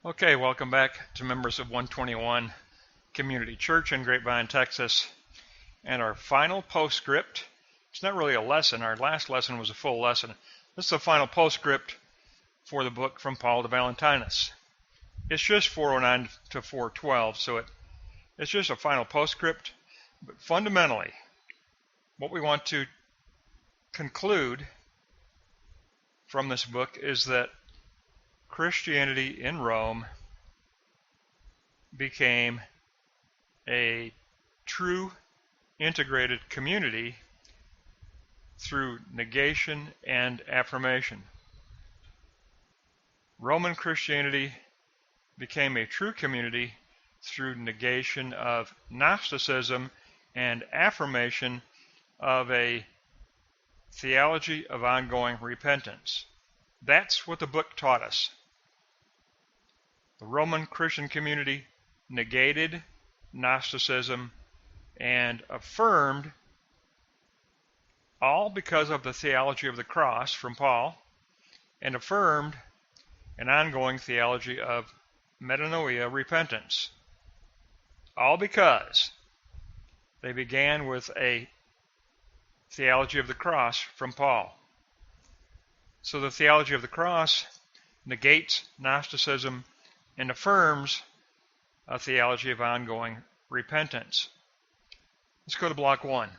Okay, welcome back to members of 121 Community Church in Grapevine, Texas. And our final postscript, it's not really a lesson. Our last lesson was a full lesson. This is the final postscript for the book from Paul to Valentinus. It's just 409 to 412, so it's just a final postscript. But fundamentally, what we want to conclude from this book is that Christianity in Rome became a true integrated community through negation and affirmation. Roman Christianity became a true community through negation of Gnosticism and affirmation of a theology of ongoing repentance. That's what the book taught us. The Roman Christian community negated Gnosticism and affirmed, all because of the theology of the cross from Paul, and affirmed an ongoing theology of metanoia, repentance. All because they began with a theology of the cross from Paul. So the theology of the cross negates Gnosticism and affirms a theology of ongoing repentance. Let's go to block 1.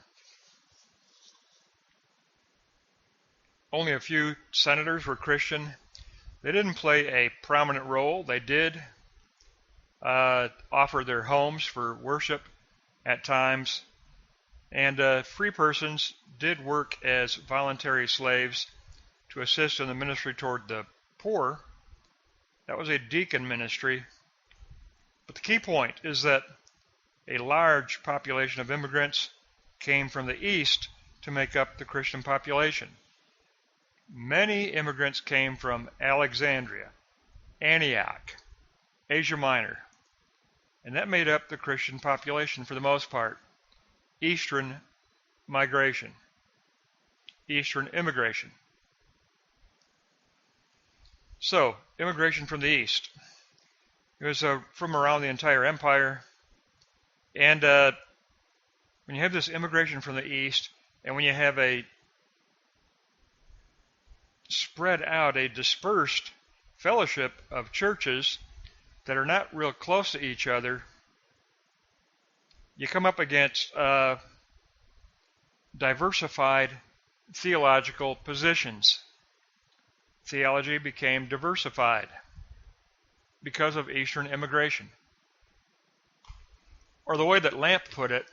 Only a few senators were Christian. They didn't play a prominent role. They did offer their homes for worship at times, and free persons did work as voluntary slaves to assist in the ministry toward the poor. That was a deacon ministry. But the key point is that a large population of immigrants came from the east to make up the Christian population. Many immigrants came from Alexandria, Antioch, Asia Minor, and that made up the Christian population for the most part. Eastern migration, Eastern immigration. So, immigration from the east. It was from around the entire empire. And when you have this immigration from the east, and when you have a spread out, a dispersed fellowship of churches that are not real close to each other, you come up against diversified theological positions. Theology became diversified because of Eastern immigration. Or the way that Lampe put it,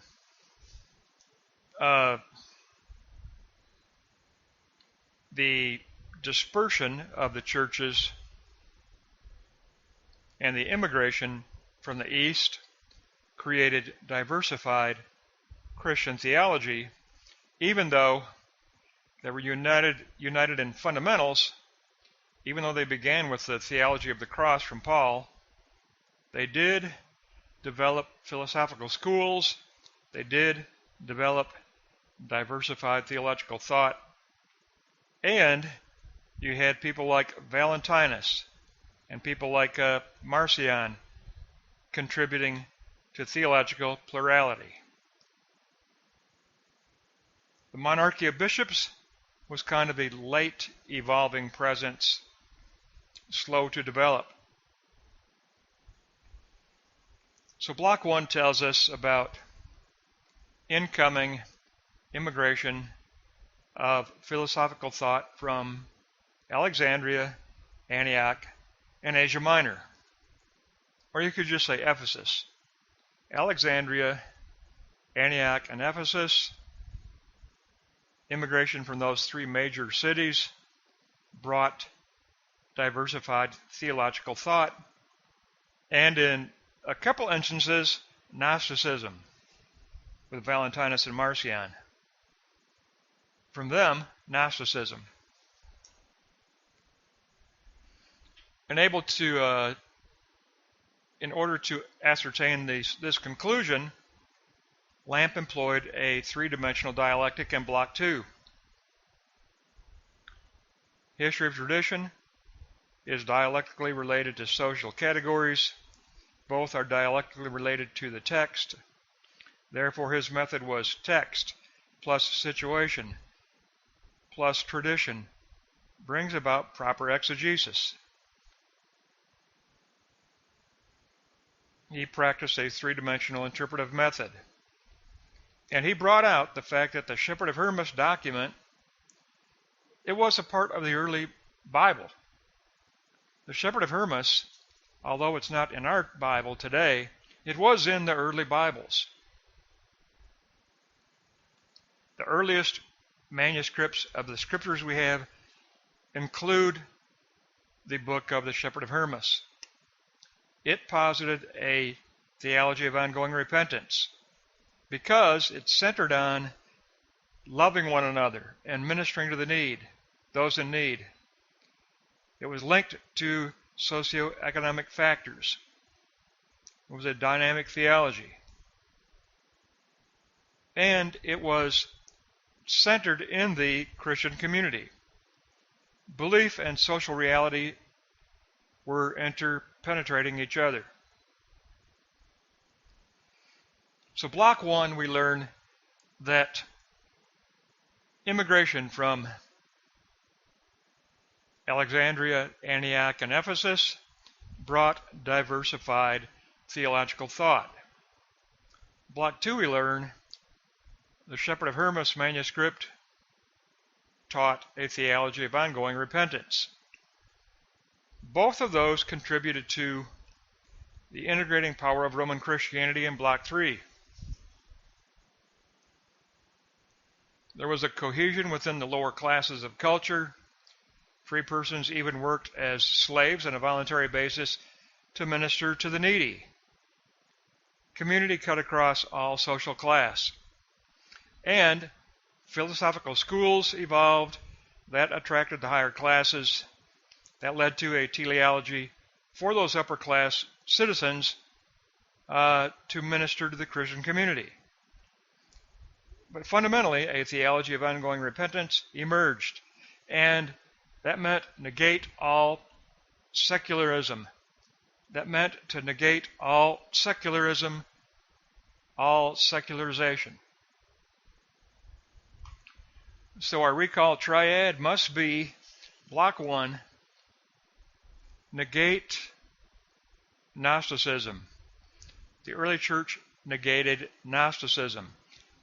the dispersion of the churches and the immigration from the East created diversified Christian theology, even though they were united in fundamentals. Even though they began with the theology of the cross from Paul, they did develop philosophical schools. They did develop diversified theological thought. And you had people like Valentinus and people like Marcion contributing to theological plurality. The monarchy of bishops was kind of a late evolving presence, slow to develop. So block 1 tells us about incoming immigration of philosophical thought from Alexandria, Antioch, and Asia Minor. Or you could just say Ephesus. Alexandria, Antioch, and Ephesus. Immigration from those 3 major cities brought diversified theological thought, and in a couple instances, Gnosticism with Valentinus and Marcion. From them, Gnosticism. And able to, in order to ascertain this conclusion, Lampe employed a 3-dimensional dialectic in block 2. History of tradition, is dialectically related to social categories. Both are dialectically related to the text. Therefore, his method was text plus situation plus tradition brings about proper exegesis. He practiced a three-dimensional interpretive method. And he brought out the fact that the Shepherd of Hermas document, it was a part of the early Bible. The Shepherd of Hermas, although it's not in our Bible today, it was in the early Bibles. The earliest manuscripts of the scriptures we have include the book of the Shepherd of Hermas. It posited a theology of ongoing repentance because it centered on loving one another and ministering to those in need. It was linked to socioeconomic factors. It was a dynamic theology. And it was centered in the Christian community. Belief and social reality were interpenetrating each other. So block 1, we learn that immigration from Alexandria, Antioch, and Ephesus brought diversified theological thought. Block 2, we learn the Shepherd of Hermas manuscript taught a theology of ongoing repentance. Both of those contributed to the integrating power of Roman Christianity in Block 3. There was a cohesion within the lower classes of culture. Free persons even worked as slaves on a voluntary basis to minister to the needy. Community cut across all social class. And philosophical schools evolved that attracted the higher classes. That led to a teleology for those upper class citizens to minister to the Christian community. But fundamentally, a theology of ongoing repentance emerged, and that meant negate all secularism. That meant to negate all secularism, all secularization. So our recall triad must be block 1, negate Gnosticism. The early church negated Gnosticism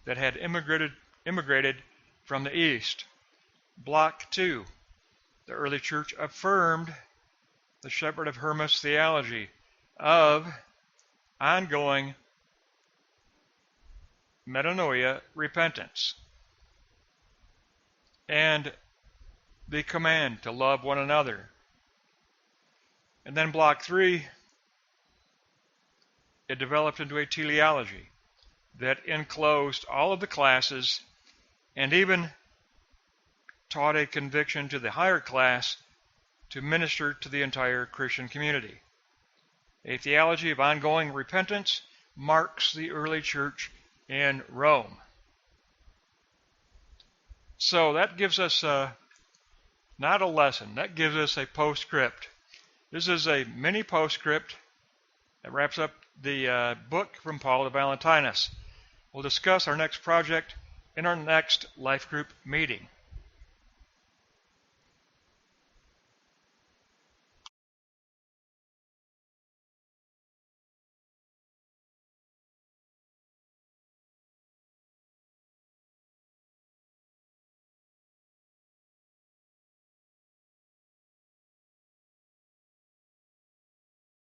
that had immigrated from the East. Block 2, the early church affirmed the Shepherd of Hermas theology of ongoing metanoia, repentance, and the command to love one another. And then block 3, it developed into a teleology that enclosed all of the classes and even taught a conviction to the higher class to minister to the entire Christian community. A theology of ongoing repentance marks the early church in Rome. So that gives us not a lesson, that gives us a postscript. This is a mini postscript that wraps up the book from Paul to Valentinus. We'll discuss our next project in our next life group meeting.